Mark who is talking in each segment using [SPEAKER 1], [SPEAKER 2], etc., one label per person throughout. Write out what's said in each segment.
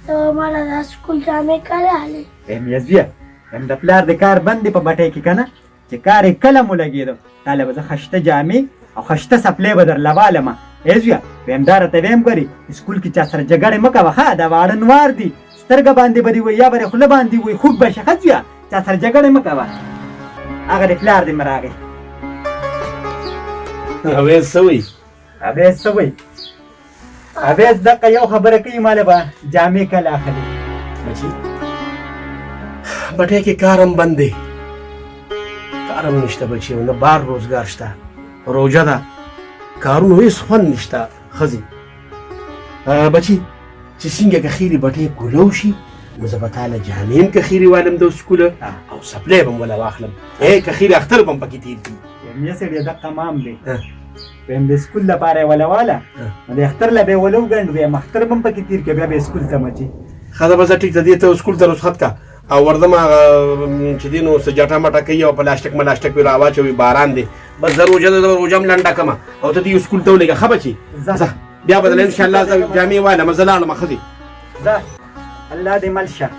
[SPEAKER 1] मला د سکول جامې کله علي
[SPEAKER 2] یزبیه هم د پلار د کار بندې په بټۍ کې کنه چې کار یې کله مو لګېدو تاله به زه خشته جامې او خشته سپلې به درله والمه یزبیه ویم دا راته ویم ګورې سکول کې چا سره جګړې مه کوه ښه دا واړه نوار دي سترګه باندې به دې وایي یا به دې خوله باندې وایي خوب به شي ښځویه چا سره جګړې مه کوه هغه د پلار دې مه راغی
[SPEAKER 3] اویس څه وایي
[SPEAKER 2] اویس څه وایي اویس دقه یو خبره کوي ماله به جامې کله اخلي
[SPEAKER 3] بچي بټۍ کې کار هم بند دی کار هم نشته بچي نه بار روزګار شته روژه ده کارونو هېڅ خوند نشته ښځې بچي چې څنګه که خیرې بټۍ ګولو شي نو زه به تاله جامې هم که خیرې والم د سکوله او سپلی به م وله واخلم که خیرې اختر به م پکې تېر کړي
[SPEAKER 2] مې سړی دقه مام دی ویم د سکول لپاره یې وله واله نو د اختر له به یې ونه وګڼډ ویم اختر به م پکې تېر کړه بیا به یې سکول ته مچي
[SPEAKER 3] ښه ده به زه ټیک ده دې ته سکول ته رخصت که او ورځم هغه چې دی نو څه جټه مټه کوي او پلاستیک ملاستیک پرې راواچوي باران دی بس زه روژه ده روژه م لنډه کړمه او ته دې سکول ته ولېږه ښه بچي ځه بیا به دله انشاءالله زه جامې والم زه لاړم ښځې
[SPEAKER 2] ځه الله دې مل شه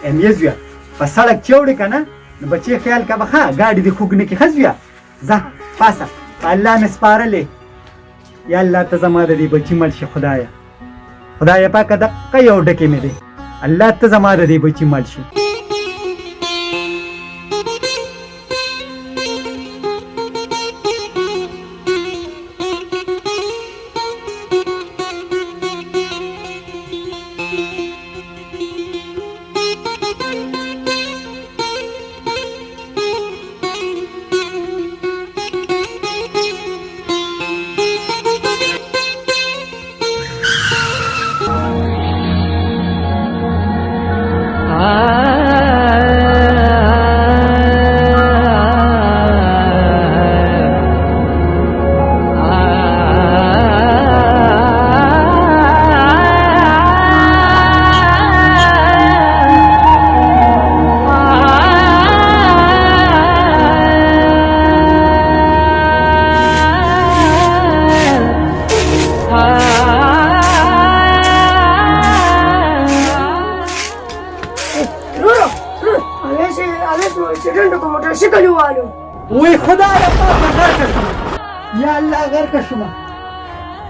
[SPEAKER 2] ام یزویه په سړک چې وړې که نه نو بچې خیال کوه ښه ګاډي دې خوږ نه کړي ښځویه ځه پاسه په الله مې سپارلې یا الله ته زما د دې بچي مل شي خدایه خدایه پاکه دقه یو ډکې مې دی الله ته زما د دې بچي مل شي وای خدایه پاکه غرقه شومه یا الله غرقه شومه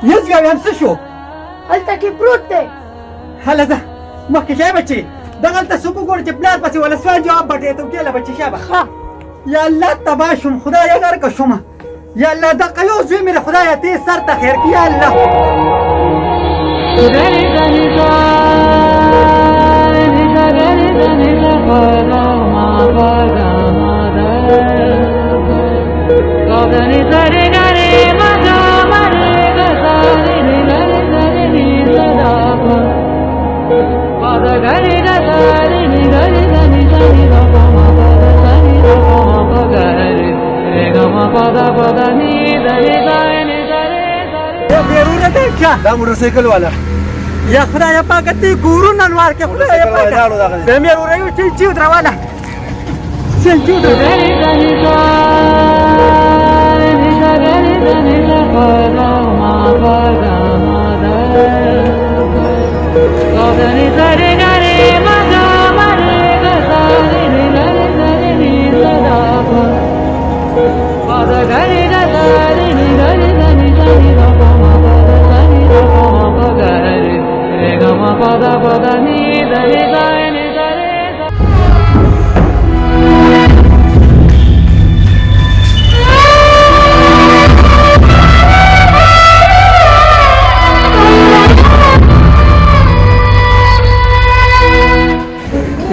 [SPEAKER 2] یزویه ویم څه شو
[SPEAKER 1] هلته کې پروت دی
[SPEAKER 2] هله ځه مخکې شه بچې دغلته څوک وګوره چې پلار پسې وله سوال جواب بټې ته وکېله بچې شابه یا الله تباه شوم خدایه غرقه شومه یا الله دقه یو زوی مې د خدایه دې سر ته خیر کړي یا الله
[SPEAKER 3] دا موټرسایکل والا
[SPEAKER 2] یا خدایه پاکه تی ګورونه انوار کې خدایه پاکه د مې ورایو چې ودرواله چې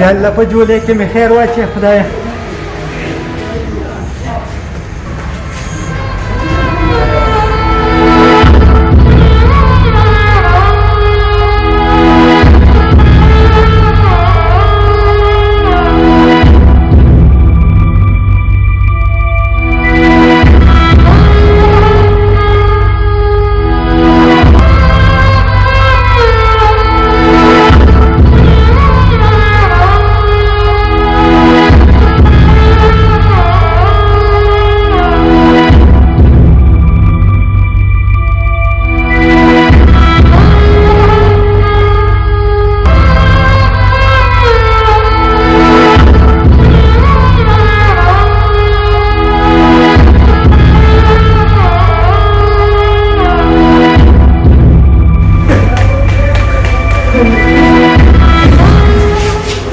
[SPEAKER 2] یا الله په جولې کې مې خیر واچې خدایه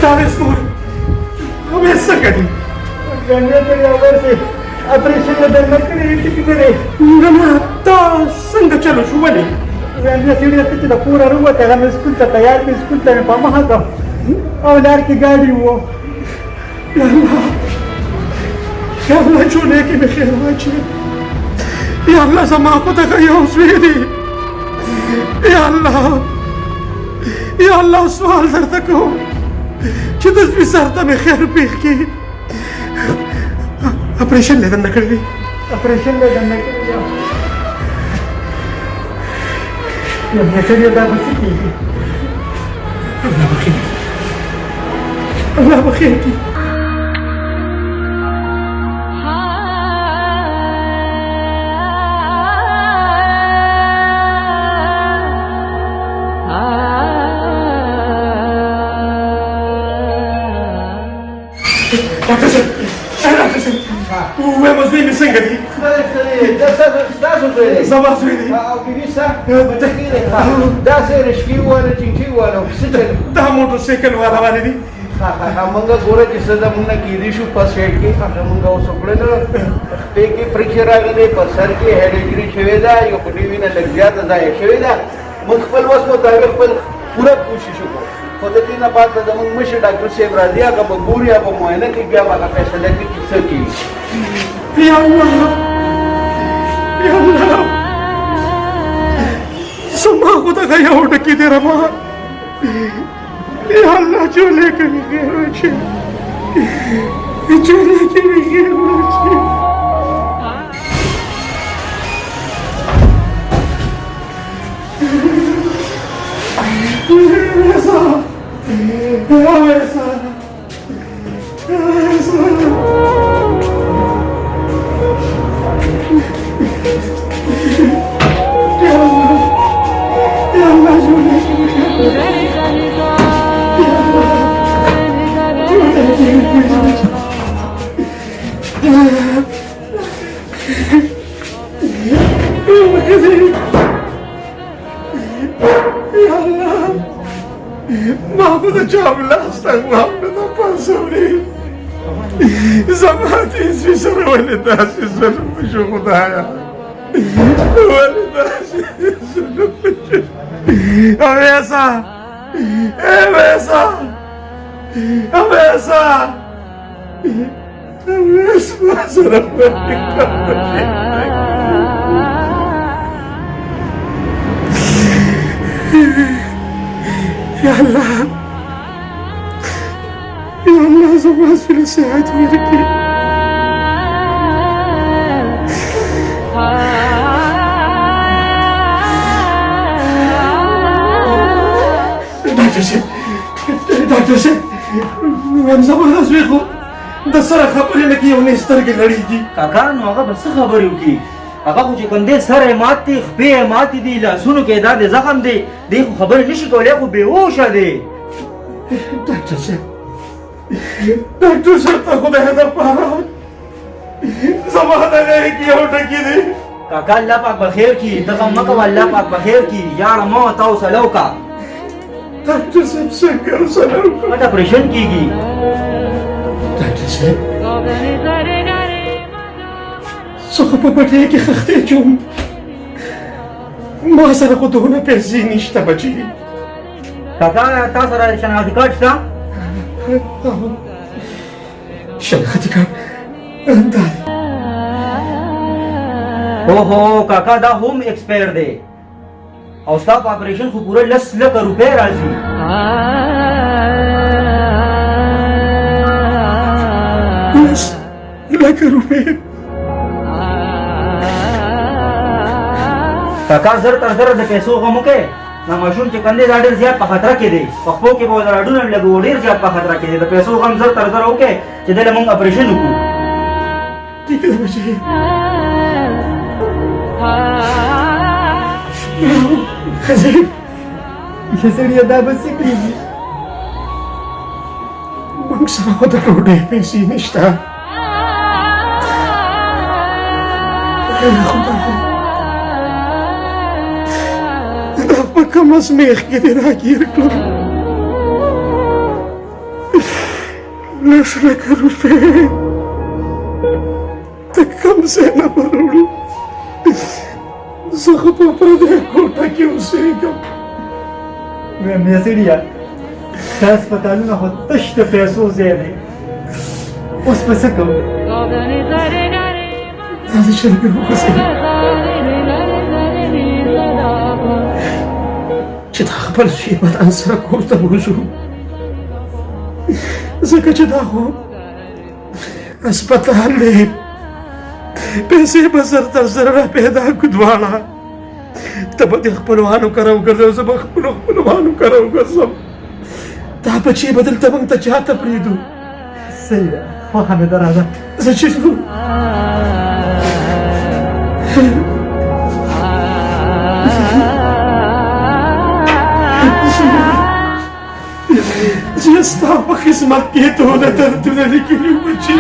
[SPEAKER 3] تعال سپور اوبه څنګه دي
[SPEAKER 2] ګنده ته یو ورته اپریشن بدل نکړي ټیک دی
[SPEAKER 3] نه تا څنګه چلو شو ولې
[SPEAKER 2] ګنده سړي ته د پورا وروته هغه سکول ته تیار دي سکول ته په مخه کا او لار کې ګاډي وو
[SPEAKER 3] یا الله جونې کې به خیر واچي یا الله زما خو ته یو زوی دی یا الله یا الله سوال درته کوم چې د زوی سر ته مې خیر پېښ کړي اپریشن لیدل نه کړی
[SPEAKER 2] اپریشن لیدل نه کړی یو سړي دا بسې کېږي
[SPEAKER 3] الله بخیر کړي ډاکټر صاحب ووایم زوی مې څنګه دي زما زوی دی دا موټر سایکل والا باندې دي
[SPEAKER 4] همغه ګوره چې څه زمونږ نه کېدی شو په سیټ کې هغه مونږ اوس وکړل پې کې فریکچر راغلی په سر کې هیډ انجري شوې ده یو پټې وینه لږ زیاته ضایع شوې ده موږ خپل وس مطابق خپل پوره کوشش وکړو خو د دې نه بعد به زموږ مشر ډاکټر صاحب راځي هغه به ګوري هغه به معاینه کوي بیا به هغه فیصله کوي چې څه کېږي
[SPEAKER 3] یا الله یا الله زما خو دغه یو ټکي دی رما یا الله جوړې کوي خیر واچي جوړې کوي خیر واچي محمود جامله هستم محمود پاسوری زمان تیزی سر ولی داستی ظلم بشو خدایا ولی داستی ظلم بشو اویسا اویسا اویسا اویسا سر ولی يا الله يا الله زمان في الساعات ويركي دكتور شيخ من زمان ازويخو د سره خبرې لکه یو نه سترګې لړېږي
[SPEAKER 5] کاکا نو هغه به څه خبرې وکړي هغه خو چې کوم دی سر یې مات دی خپې یې ماتې دي لاسونو کې دا د زخم دی دی خو خبرې نشي کولی خو بېهوشه دی
[SPEAKER 3] ډاکټر صاحب ته خدای حضر پاره زما د غېږ کې یو ټکي دی
[SPEAKER 5] کاکا الله پاک به خیر کړي ته غم مه کوه الله پاک به خیر کړي ژاړه مه ته حوصله وکړه
[SPEAKER 3] ډاکټر صاحب څنګه حوصله وکړم
[SPEAKER 5] بټ اپریشن کېږي
[SPEAKER 3] ډاکټر صاحب زه خو په پټۍ کې خښتې چوم ما سره خو دونه پیسې نشته بچي
[SPEAKER 5] کاکا تا سره شناختی کارت شته
[SPEAKER 3] شناختی کارت دا دی
[SPEAKER 5] اوهو کاکا دا هم ایکسپایر دی او ستا په اپریشن خو پوره 10 لکه روپۍ راځي
[SPEAKER 3] 10 لکه روپۍ
[SPEAKER 5] کاکا زر تر زر د پیسو غم وکړې دا ماشوم چې کندې دا ډېر زیات په خطره کې دی په خپو کې به راډونه لګو ډېر زیات په خطره کې دی د پیسو غم زر تر زر وکړې چې دله موږ اپریشن وکړو
[SPEAKER 3] ټیک ده بچي ښځې
[SPEAKER 2] سړي دا به څه کېږي
[SPEAKER 3] موږ سره خو د ډوډۍ پیسې نشته خدای دا په کوم ازمیخ کې دې راګیر کړم 10,00,000 روپۍ ته کوم ځای نه وروړو زه خو په پردۍ کوټه کې اوسېږم
[SPEAKER 2] ویم یا سړیه دا هسپتالونه خو تش د پیسو ځای دی اوس به څه کوو
[SPEAKER 3] دا د شرګې وګوسې چې دا خپل شي بدن سره کور ته وځو ځکه چې دا خو هسپتال دی پیسې به زر تر زر را پیدا کړو دواړه ته به دې خپلوانو کره وګرځو زه به خپلو خپلوانو کره وګرځم دا بچې به دلته موږ ته چاته پرېږدو
[SPEAKER 2] صحیح ده خوښه مې ده راځه
[SPEAKER 3] زه چې ځو زه ستا په خدمت کې ټوله دردونه لیکلي وو بچې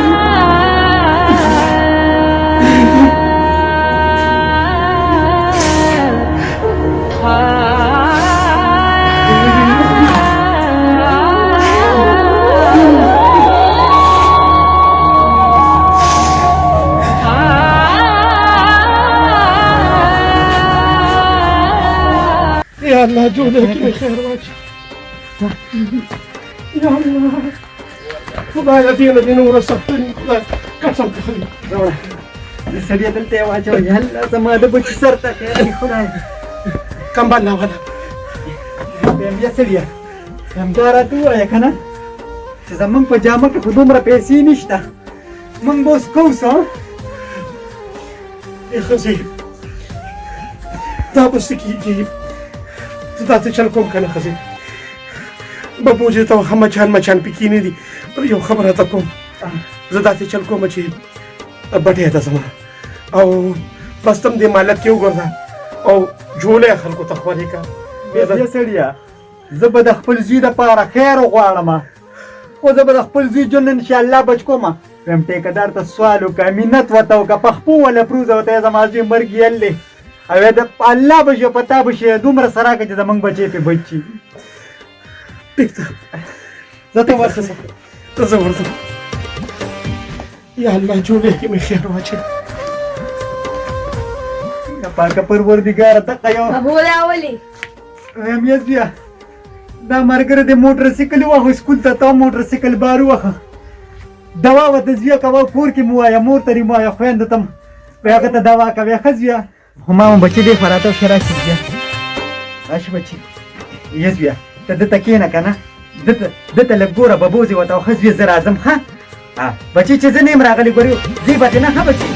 [SPEAKER 3] یا الله جوړه کې خیر واچي یا الله خدایه دې نه نور سختني خدای قسم ته خدای
[SPEAKER 2] راوړه د سړي دلته یې واچوئ هله زما د بچي سر ته خیر خدای
[SPEAKER 3] کمبل نه ولا
[SPEAKER 2] ویم یا سړیه همدا راته ووایه که نه چې زمونږ په جامه کې خو دومره پیسې نشته مونږ به اوس کوو څه
[SPEAKER 3] ای ښځې دا به څه کېږي زه داسې چل کوم که نه ښځې ببوجې ته هم مچان پکې نه دي یو خبره ته کوم زه داسې چل کوم چې بټۍ ته ځم او بس تم دې مالک کې وګرځه او جوړې خلکو ته خورې که
[SPEAKER 2] یا سړیه زه به د خپل زوی دپاره خیر وغواړم خو زه به د خپل زوی ژوند انشاءالله بچ کوم ویم ټیکهدار ته سوال وکړه مینت ورته وکړه پخپو وله پروزه ورته یې زما زوی مرګ یل دی او د الله به شي په تا به شي دومره سره که چې زمونږ بچی پې بچ شي
[SPEAKER 3] ټیک ده
[SPEAKER 2] زه ته ورسم
[SPEAKER 3] ته زه ورځم یا الله جوړې کې مې خیر واچوي
[SPEAKER 2] پاکه پروردګاره دغه یو
[SPEAKER 1] ابو راولي
[SPEAKER 2] ویم یې زویه دا ملګری د موټر سایکل واخه سکول ته تا موټر سایکل بار واخه دوا ورته زویه کوه کور کې مو وایه مور ته مو وایه خویندو ته وایه هغه ته دوا کوې ښه زویه خو ما هم بچي دی خو راته ښه راشي زویه راشي بچي یې زویه ته دلته کښېنه که نه دلته لږ ګوره به بوځې ورته ښه زویه زه راځم ښه بچي چې زه نه یم راغلی ګورې ځې به دې نه ښه بچي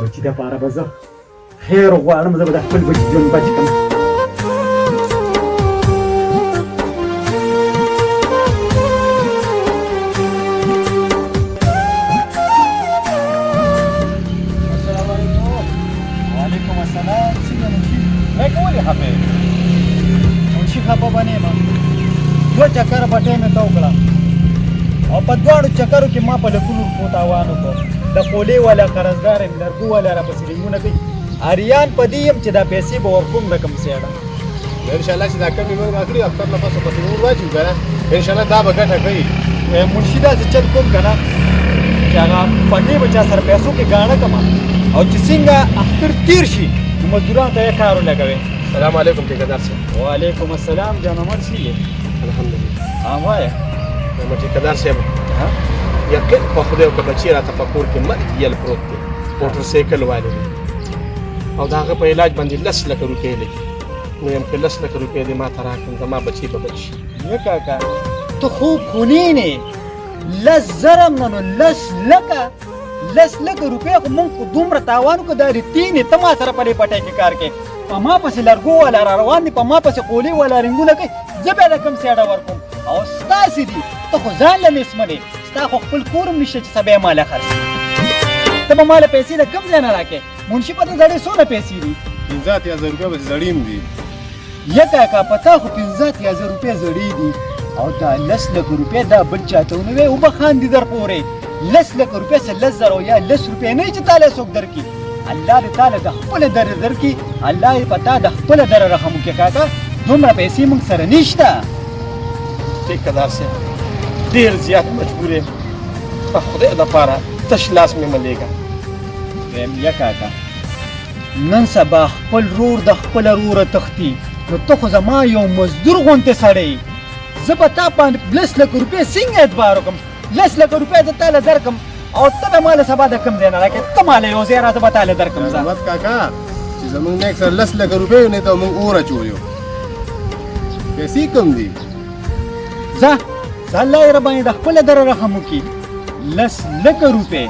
[SPEAKER 2] بچي دپاره به زه خیر غواړم زه به د خپل بچي ژوند بچ کړم وعلیکم السلام څنګه منشي لکه ولې خفه یې منشي خفه به نه یم 2 چکره بټۍ مې ته وکړه او په دواړو چکرو کې ما په لکونو روپو تاوان وکړ د پولې والا قرضدار یم لرګو والا راپسې رنګونه کوي اریان په دې یم چې دا پیسې به ورکوم رقم سیاړه
[SPEAKER 6] انشاءالله چې دا کم نیمه راکړي اختر نه پسې پسې نور واچو که نه انشاءالله دا به ګټه کوي
[SPEAKER 2] منشي داسې چل کوم که نه چې هغه په دې به چا سره پیسو کې ګاڼه کړم او چې څنګه اختر تیر شي نو مزدورانو ته یې کار ولګوې
[SPEAKER 6] سلام علیکم ټیکهدار صاحب
[SPEAKER 2] وعلیکم السلام جان عمر څه یې
[SPEAKER 6] الحمدلله
[SPEAKER 2] وایه
[SPEAKER 6] ټیکهدار صاحب یقین په خدای وکړه چې راته په کور کې مرګ یل پروت دی موټر سایکل والي دی او د هغه په علاج باندې 10 لکه روپۍ لګي نو یم که 10 لکه روپۍ دې ما ته راکړم زما بچي به بچ شي
[SPEAKER 2] نه کاکا ته خوب خونی نه 10,000 نه نو 10 لکه روپۍ خو مونږ خو دومره تاوان وکړو دا رښتینې ته ما سره په دې پټۍ کې کار کوې په ما پسې لرګو والا را روان دي په ما پسې قولې والا رنګونه کوي زه بیا رقم سیاړه ورکوم او ستاسې دي ته خو ځان له نسمه دی ستا خو خپل کور هم نشته چې سبا یې ماله خرڅ ته به ماله پیسې د کوم ځای نه راکړې منشي په ته زړې څونه پیسې دي
[SPEAKER 6] 15,000 روپۍ به زړیم دي
[SPEAKER 2] یا کاکا په تا خو 15,000 روپۍ زړې دي او دا 10 لکه روپۍ دا بل چاته ونه وی وبخاندي در پورې 10 لکه روپۍ سه 10,000 یا 10 روپۍ نه چې تاله څوک درکړي الله دې تعالی د خپل در درکړي الله یې په تا د خپل در رحم وکړي کاکا دومره پیسې موږ سره نشته
[SPEAKER 6] ټیکدار صاحب ډېر زیات مجبور یم په خدای دپاره تش لاس مې مه لېږه
[SPEAKER 2] ویم یا کاکا نن سبا خپل رور د خپله روره تښتي نو ته خو زما یو مزدور غوندې سړی زه به تا باندې 10 لکه روپۍ څنګه اعتبار وکړم 10 لکه روپۍ زه تاله درکړم او ته به ماله سبا د کوم ځای نه راکړې ته ماله یو ځای را زه به تاله درکړم زه
[SPEAKER 7] احمد کاکا چې زمونږ نه اکثر 10 لکه روپۍ نه ته موږ اور اچولیو پیسې کم دي
[SPEAKER 2] ځه الله یې رباندې د خپله دره رحم وکړي 10 لکه روپۍ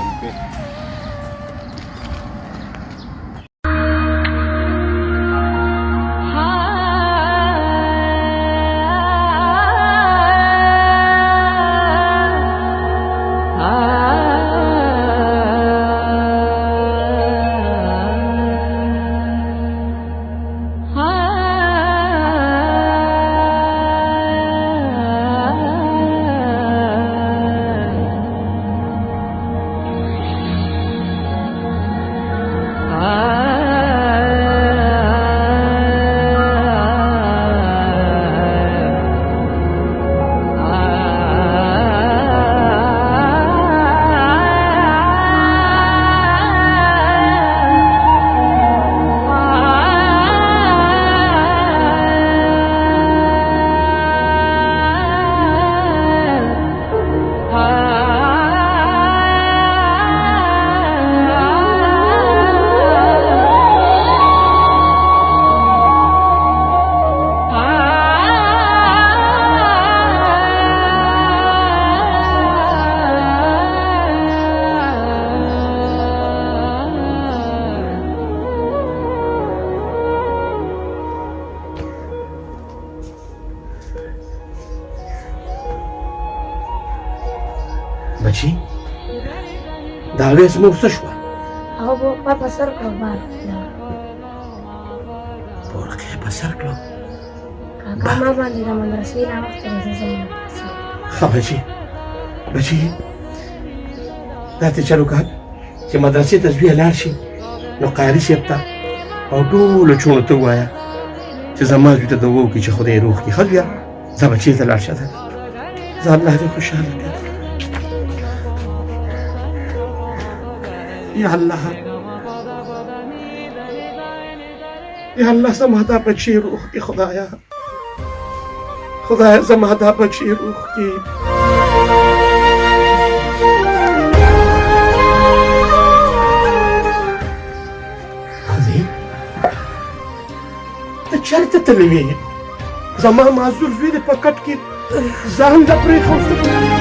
[SPEAKER 3] بچی دا وې زموږ څه شوه
[SPEAKER 1] هغه په په سر کړ بار
[SPEAKER 3] پورکې په سر کړو
[SPEAKER 1] کاکا ما باندې د مدرسې نه وخت راځي
[SPEAKER 3] ښه بچی دا ته چلو کار چې مدرسې ته زوی لاړ شي نو قاري صاحب ته او ټولو چونو ته ووایه چې زما زوی ته د ووکړي چې خدای یې روغ کړي ښه بیا ځه بچې ته لاړ شه ځه الله دې خوشحاله کړي یا الله یا الله زما دا بچی روغ کړي خدایا زما دا بچی روغ کړي ښځې ته چېرته تللې وې زما معذور زوی دې په کټ کې ځان له پرېښوسته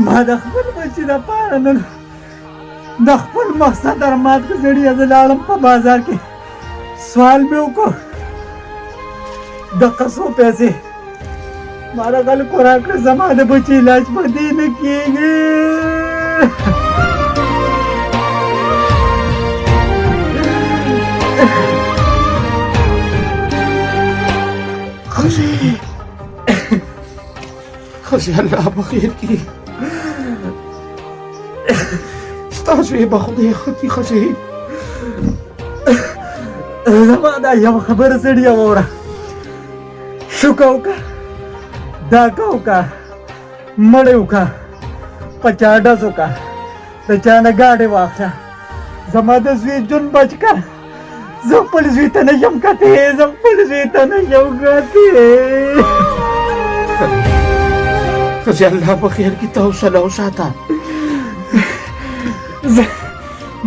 [SPEAKER 2] ما د خپل بچي دپاره نن د خپل مقصد ارمان کې زړی زه لاړم په بازار کې سوال مې وکړ د قصو پیسې ما د خلکو راکړه زما د بچي علاج په دې نه کېږي
[SPEAKER 3] ښځې الله به خیر کړي ستا زوی به خدای ښه کړي ښځې
[SPEAKER 2] زما دا یوه خبره سړیه واوره شوکه وکړه داکه وکړه مړې وکړه په چا ډز وکړه د چا نه ګاډې واخله زما د زوی جون بچ کړه زه خپل زوی ته نه یم کتې زه خپل زوی ته نه یم کتې
[SPEAKER 3] ښځې الله په خیر کړي ته حوصله وساته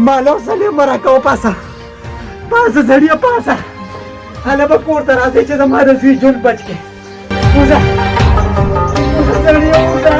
[SPEAKER 2] مال حوصلې مه راکوه پاسه سړیه پاسه هله به کور ته راځئ چې زما د زوی ژوند بچ کړې وځه سړیه وځه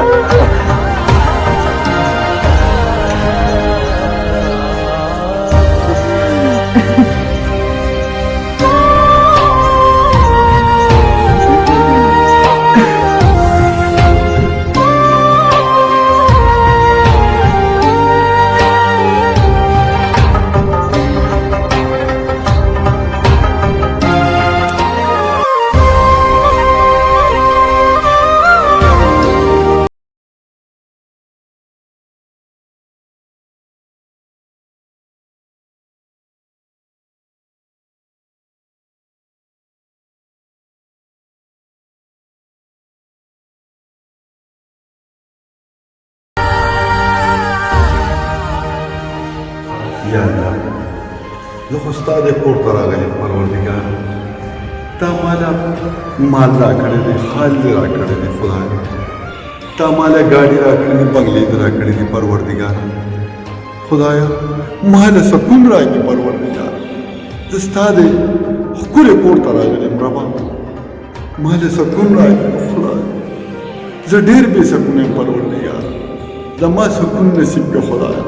[SPEAKER 8] یا الله زه خو ستا د کور ته راغلی پروردګار تا مالا مال را کړی دی خال دې را کړی دی خدای تا مالا ګاډي را کړی دی بنګلې دې را کړی دی پروردګار خدایا مالا سکون راکړي پروردګار زه ستا د ښکلي کور ته راغلی یم ربا مالا سکون راکړي خدای زه ډېر بې سکونه یم پروردګار زما سکون نصیب کړه خدایا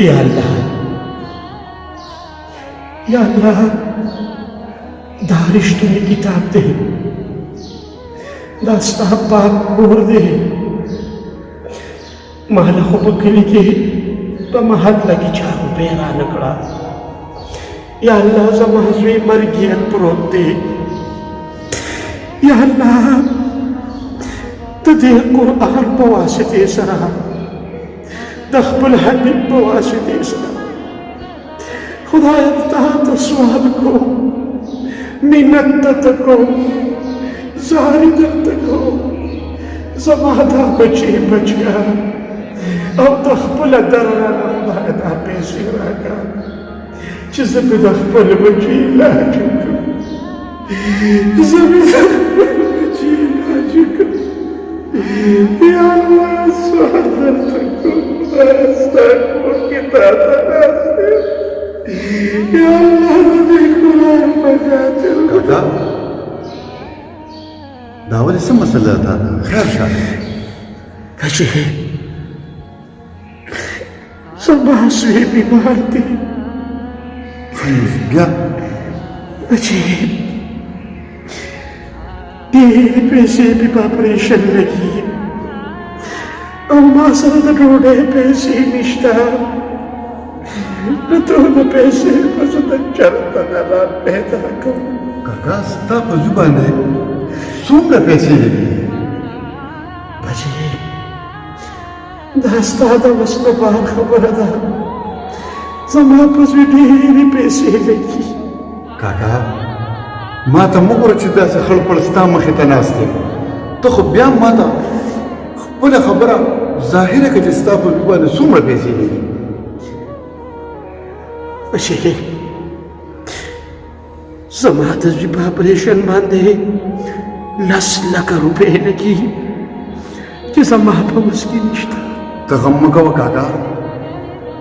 [SPEAKER 3] یا الله یا الله دا رښتونی کتاب دی دا ستا پاک کور دی ما له خو په کلي کې په محله کې چا روپۍ رانه کړه یا الله زما زوی مرګیان پروت دی یا الله ته دې قرآن په واسطې سره د خپل حبیب په واسطې سره خدای تا ته سوال کوم منت درته کوم زاري درته کوم زما دا بچی بچیان او د خپله دره رانه خدای دا پیسې راکړه چې زه مې د خپل بچي علاج وکړم زه مې د خپل بچي علاج وکړم یا الله سوال درته کوم ستا کور کې تا ته ناست یم یا الله د دې قرآن په خاطر
[SPEAKER 8] کاکا دا ولې څه مسله ده خیر شه
[SPEAKER 3] کچې زما زوی بیمار دی
[SPEAKER 8] بیا
[SPEAKER 3] بچې ډېرې پیسې مې په اپریشن لګي او ما سره د ډوډۍ پیسې نشته نو ټولې پیسې به زه د چېرته نه را پیدا کوم
[SPEAKER 8] کاکا ستا په زوی باندې څومره پیسې لګي
[SPEAKER 3] بچې دا ستا د وس نه بار خبره ده زما په زوی ډېرې پیسې لګي
[SPEAKER 8] کاکا ما ته مه ګوره چې داسې خړ پړ ستا مخې ته ناست یم ته خو بیا ما ته خپله خبره ظاهره کړه چې ستا په زوی باندې څومره پیسې لګي
[SPEAKER 3] بچې زما د زوی په اپریشن باندې 10 لکه روپۍ لګي چې زما په وس کې نشته
[SPEAKER 8] ته غم مه کوه کاکا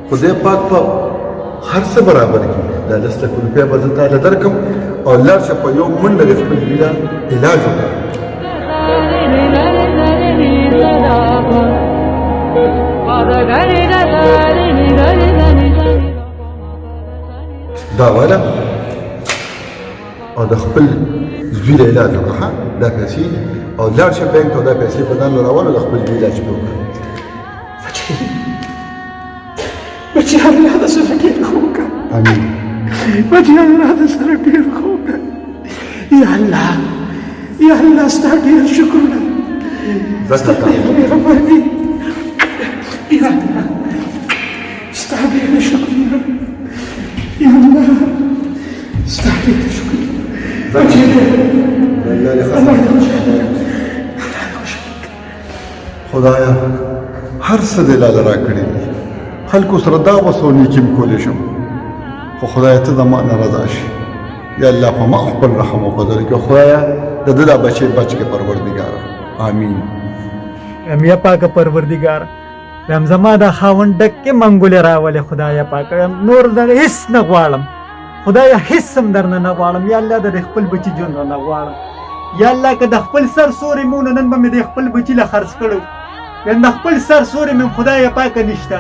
[SPEAKER 8] خدای پاک په هر څه برابر کړي دا 10 لکه روپۍ به زه تاله درکړم او لاړ شه په یو منډه د خپل زوی له علاج وکړه دا والا او د خپل زوی له علاج وکړه دا پیسې او لاړ شه بانک ته دا پیسې په ځان راوړه د خپل زوی علاج وکړه
[SPEAKER 3] بچې الله د سره ډېر ښه وکړه
[SPEAKER 8] امین
[SPEAKER 3] بچې الله د سره ډېر ښه وکړه یا الله یا الله ستا ډېر شکرونه ستا ډېر مهرباني یا الله ستا ډېر شکرونه یا الله ستا ډېر شکرونه بچې
[SPEAKER 8] الله دې خدایا هر څه دې لاله راکړي دي خلکو سره دا وسو نیکي م کولی شم خو خدایه ته د ما نه رضا شي یا الله په ما خپل رحم وکړه خدایه د ده دا بچی بچ کې پروردګاره آمین.
[SPEAKER 2] ام یا پاک پروردگار ام زما د خاوند ډکې منګولې راولې خدایا پاک نور د هیڅ نه غواړم خدایا هیڅ هم درنه نه غواړم یا الله د خپل بچي ژوند نه غواړم یا الله که د خپل سر سوري مونږ نن به مې د خپل بچي له خرڅ کړو یا د خپل سر سوري مې خدایا پاک نشته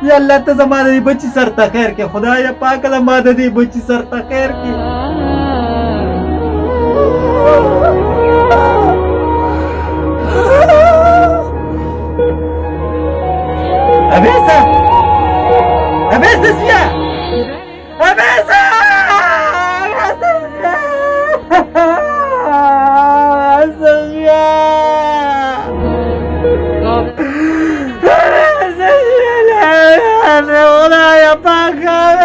[SPEAKER 2] یا الله ته زما د بچي سر ته خیر کې خدایا پاک زما د بچي سر ته خیر کې أبيسة أبيسة زيا أبيسة أنا يا باكا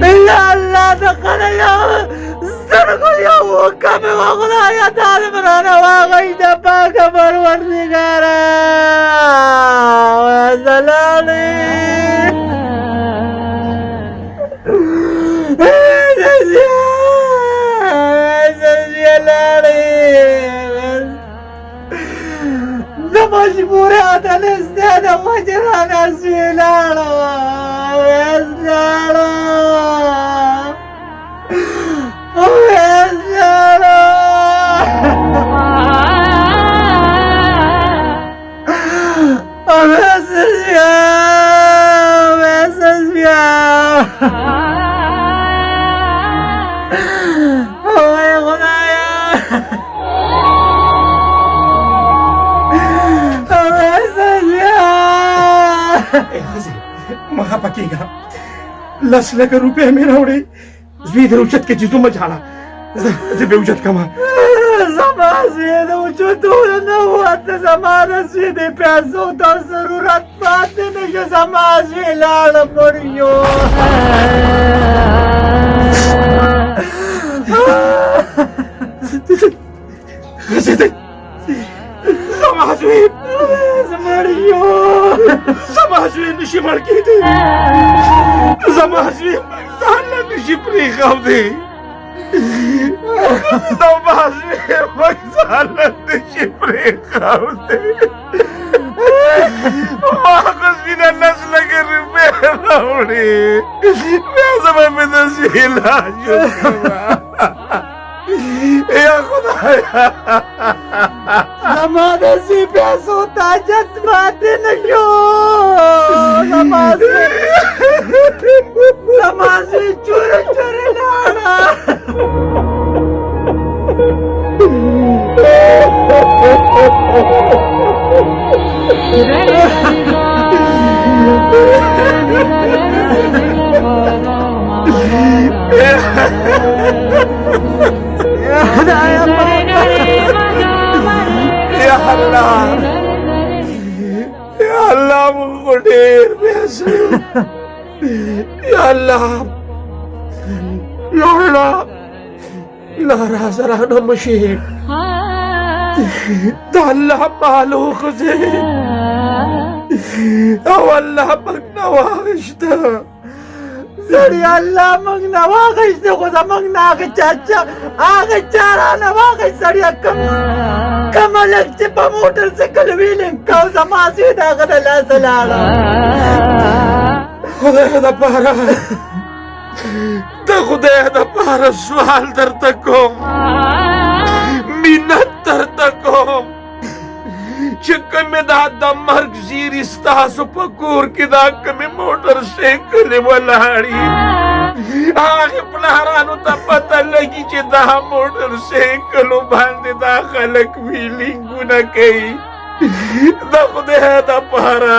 [SPEAKER 2] إلا الله دخل يا سرقوا يا وكم وغلا يا طالب انا واغيت باك پروردگارا وزلالي مجبور عدل ازداد مجرانا سيلانا ويزلانا
[SPEAKER 3] مخه پکېږه 10 لکه روپۍ مې راوړې زوی د اوچت کې چیزونه جاړه زه به اوچت کما
[SPEAKER 2] زما زوی د اوچتونه نه وته زما د زوی د پیسو د ضرورت پاتې نشي زما زوی لاړه مړیو
[SPEAKER 3] زما زوی زما زوی نشي مړ کېدی زما زوی ځان نه نشي پرېښودی زما زوی ځان نه نشي پرېښودی ما خو سپینه 10 لکه روپۍ راوړې بیا زه به مې د زوی علاج وکړم یا خدایا
[SPEAKER 2] زما د زوی پیسو تاجت ماتې نه شو زما زوی چوره چوره لاړه
[SPEAKER 3] یا الله یا الله موږ خو ډېر پیسې یا الله یا الله لا راز رانه مشي د الله مالو خزه او الله پاک نه واغشته زړی الله موږ نه واغشته خو زموږ نه هغه هغه چا رانه واغشت سړی کوم لږ چې په موټر سایکل ویلینګ کو زما زوی د هغه د لاسه لاړه خدای دپاره د خدای دپاره سوال درته کوم منت درته کوم چې کومې دا د مرګ زیري ستاسو په کور کې دا کومې موټر سایکلې ولاړې هغې پلارانو ته پته لګي چې دا موټر سایکلو باندې دا خلک ویلینګونه کوي د خدای دپاره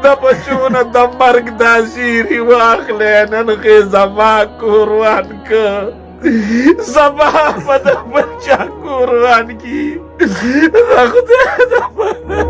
[SPEAKER 3] د بچو نه د مرګ دا زیري واخلی نن خې زما کور وان که زما په د بل چا کور وان کي د خدای دپاره